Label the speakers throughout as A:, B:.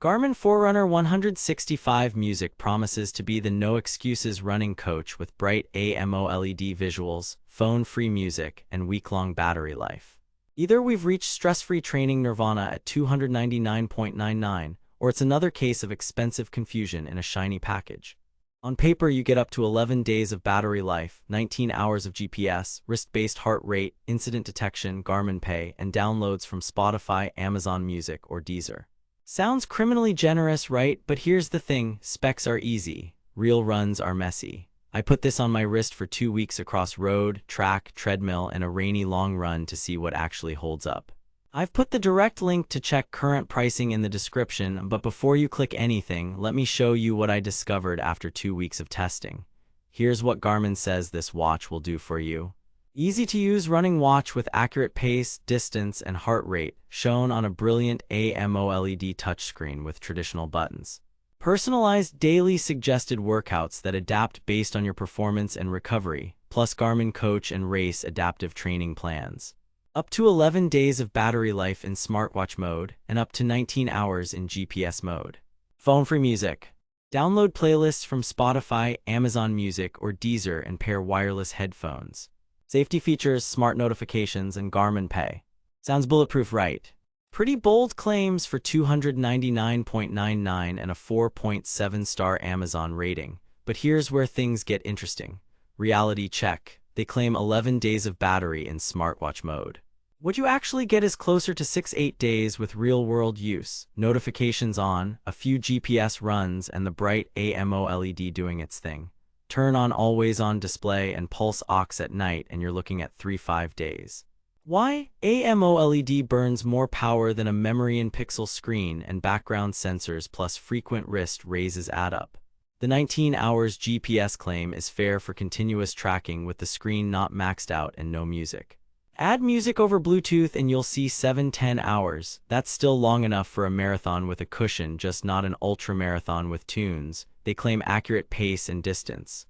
A: Garmin Forerunner 165 Music promises to be the no-excuses running coach with bright AMOLED visuals, phone-free music, and week-long battery life. Either we've reached stress-free training nirvana at $299.99, or it's another case of expensive confusion in a shiny package. On paper, you get up to 11 days of battery life, 19 hours of GPS, wrist-based heart rate, incident detection, Garmin Pay, and downloads from Spotify, Amazon Music, or Deezer. Sounds criminally generous, right? But here's the thing, specs are easy. Real runs are messy. I put this on my wrist for 2 weeks across road, track, treadmill, and a rainy long run to see what actually holds up. I've put the direct link to check current pricing in the description, but before you click anything, let me show you what I discovered after 2 weeks of testing. Here's what Garmin says this watch will do for you. Easy-to-use running watch with accurate pace, distance, and heart rate, shown on a brilliant AMOLED touchscreen with traditional buttons. Personalized daily suggested workouts that adapt based on your performance and recovery, plus Garmin Coach and Race adaptive training plans. Up to 11 days of battery life in smartwatch mode, and up to 19 hours in GPS mode. Phone-free music. Download playlists from Spotify, Amazon Music, or Deezer and pair wireless headphones. Safety features, smart notifications, and Garmin Pay. Sounds bulletproof, right? Pretty bold claims for $299.99 and a 4.7-star Amazon rating. But here's where things get interesting. Reality check. They claim 11 days of battery in smartwatch mode. What you actually get is closer to 6-8 days with real-world use, notifications on, a few GPS runs, and the bright AMOLED doing its thing. Turn on always-on display and pulse ox at night and you're looking at 3-5 days. Why? AMOLED burns more power than a memory in pixel screen, and background sensors plus frequent wrist raises add up. The 19 hours GPS claim is fair for continuous tracking with the screen not maxed out and no music. Add music over Bluetooth and you'll see 7-10 hours. That's still long enough for a marathon with a cushion, just not an ultra-marathon with tunes. They claim accurate pace and distance.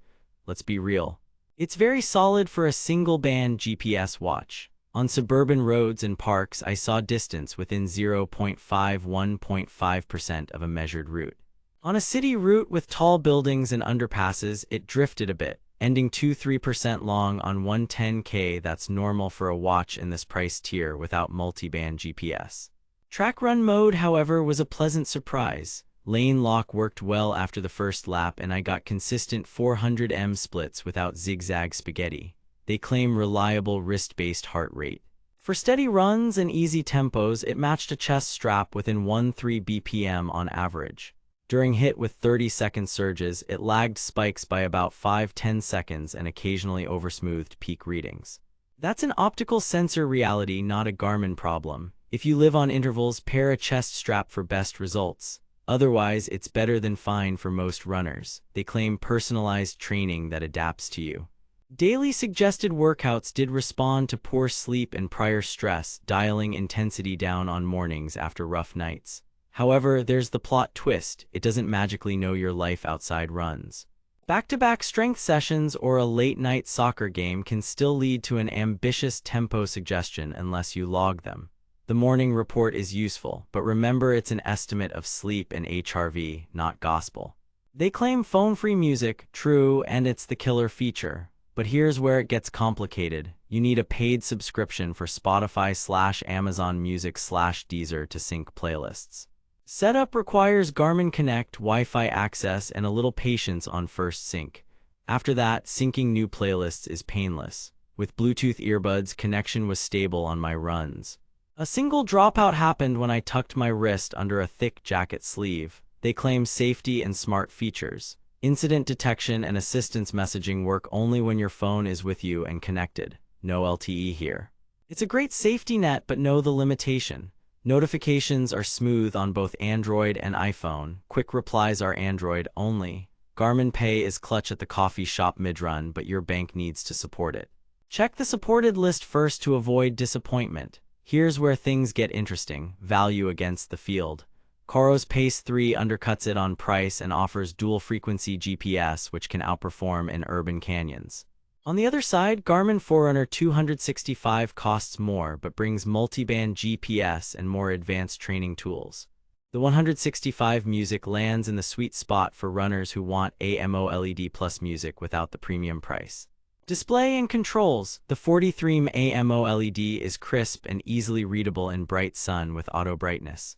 A: Let's be real. It's very solid for a single-band GPS watch. On suburban roads and parks, I saw distance within 0.5–1.5% of a measured route. On a city route with tall buildings and underpasses, it drifted a bit, ending 2–3% long on 110K. That's normal for a watch in this price tier without multi-band GPS. Track run mode, however, was a pleasant surprise. Lane lock worked well after the first lap and I got consistent 400 splits without zigzag spaghetti. They claim reliable wrist-based heart rate. For steady runs and easy tempos, it matched a chest strap within 1.3 BPM on average. During hit with 30-second surges, it lagged spikes by about 5–10 seconds and occasionally oversmoothed peak readings. That's an optical sensor reality, not a Garmin problem. If you live on intervals, pair a chest strap for best results. Otherwise, it's better than fine for most runners. They claim personalized training that adapts to you. Daily suggested workouts did respond to poor sleep and prior stress, dialing intensity down on mornings after rough nights. However, there's the plot twist. It doesn't magically know your life outside runs. Back-to-back strength sessions or a late-night soccer game can still lead to an ambitious tempo suggestion unless you log them. The morning report is useful, but remember it's an estimate of sleep and HRV, not gospel. They claim phone-free music, true, and it's the killer feature. But here's where it gets complicated. You need a paid subscription for Spotify/Amazon Music/Deezer to sync playlists. Setup requires Garmin Connect, Wi-Fi access, and a little patience on first sync. After that, syncing new playlists is painless. With Bluetooth earbuds, connection was stable on my runs. A single dropout happened when I tucked my wrist under a thick jacket sleeve. They claim safety and smart features. Incident detection and assistance messaging work only when your phone is with you and connected. No LTE here. It's a great safety net, but know the limitation. Notifications are smooth on both Android and iPhone. Quick replies are Android only. Garmin Pay is clutch at the coffee shop mid-run, but your bank needs to support it. Check the supported list first to avoid disappointment. Here's where things get interesting. Value against the field. Coros Pace 3 undercuts it on price and offers dual-frequency GPS, which can outperform in urban canyons. On the other side, Garmin Forerunner 265 costs more but brings multi-band GPS and more advanced training tools. The 165 music lands in the sweet spot for runners who want AMOLED plus music without the premium price. Display and controls. The 43 AMOLED is crisp and easily readable in bright sun with auto brightness.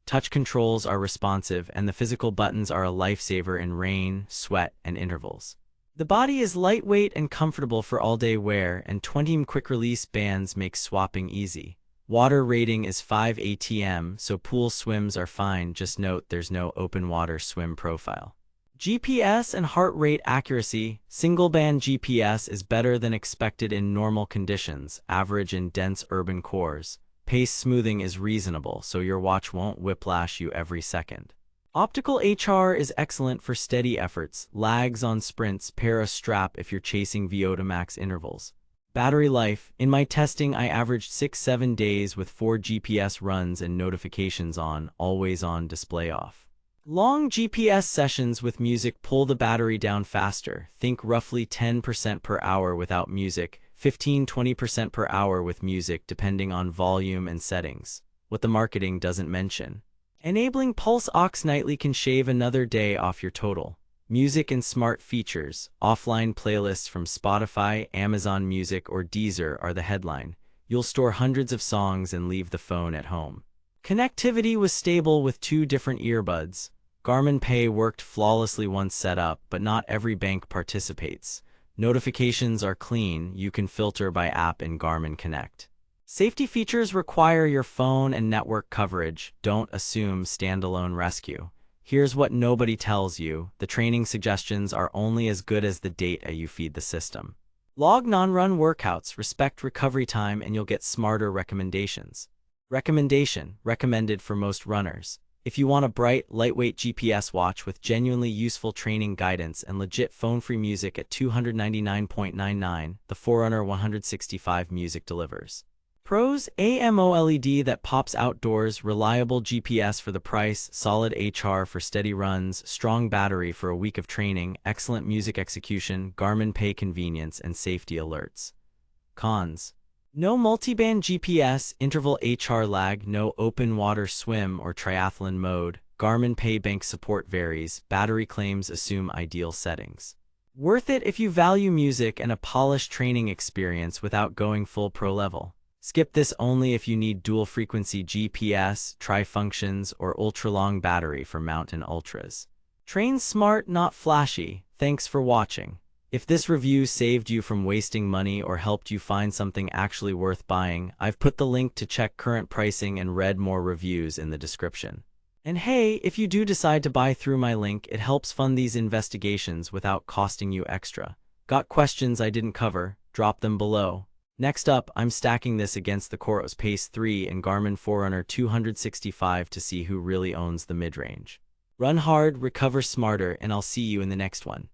A: Touch controls are responsive, and the physical buttons are a lifesaver in rain, sweat, and intervals. The body is lightweight and comfortable for all-day wear, and 20 quick-release bands make swapping easy. Water rating is 5 ATM, so pool swims are fine. Just note there's no open water swim profile. GPS and heart rate accuracy. Single-band GPS is better than expected in normal conditions, average in dense urban cores. Pace smoothing is reasonable, so your watch won't whiplash you every second. Optical HR is excellent for steady efforts, lags on sprints. Pair a strap if you're chasing VO to max intervals. Battery life. In my testing, I averaged 6-7 days with 4 GPS runs and notifications on, always on, display off. Long GPS sessions with music pull the battery down faster. Think roughly 10% per hour without music, 15-20% per hour with music depending on volume and settings. What the marketing doesn't mention. Enabling Pulse Ox nightly can shave another day off your total. Music and smart features. Offline playlists from Spotify, Amazon Music, or Deezer are the headline. You'll store hundreds of songs and leave the phone at home. Connectivity was stable with 2 different earbuds. Garmin Pay worked flawlessly once set up, but not every bank participates. Notifications are clean. You can filter by app in Garmin Connect. Safety features require your phone and network coverage. Don't assume standalone rescue. Here's what nobody tells you. The training suggestions are only as good as the data you feed the system. Log non-run workouts, respect recovery time, and you'll get smarter recommendations. Recommendation: recommended for most runners. If you want a bright, lightweight GPS watch with genuinely useful training guidance and legit phone-free music at $299.99, the Forerunner 165 music delivers. Pros: AMOLED that pops outdoors, reliable GPS for the price, solid HR for steady runs, strong battery for a week of training, excellent music execution, Garmin Pay convenience, and safety alerts. Cons: no multiband GPS, interval HR lag, no open water swim or triathlon mode, Garmin Pay bank support varies, battery claims assume ideal settings. Worth it if you value music and a polished training experience without going full pro level. Skip this only if you need dual-frequency GPS, tri-functions, or ultra-long battery for mountain ultras. Train smart, not flashy. Thanks for watching. If this review saved you from wasting money or helped you find something actually worth buying, I've put the link to check current pricing and read more reviews in the description. And hey, if you do decide to buy through my link, it helps fund these investigations without costing you extra. Got questions I didn't cover? Drop them below. Next up, I'm stacking this against the Coros Pace 3 and Garmin Forerunner 265 to see who really owns the mid-range. Run hard, recover smarter, and I'll see you in the next one.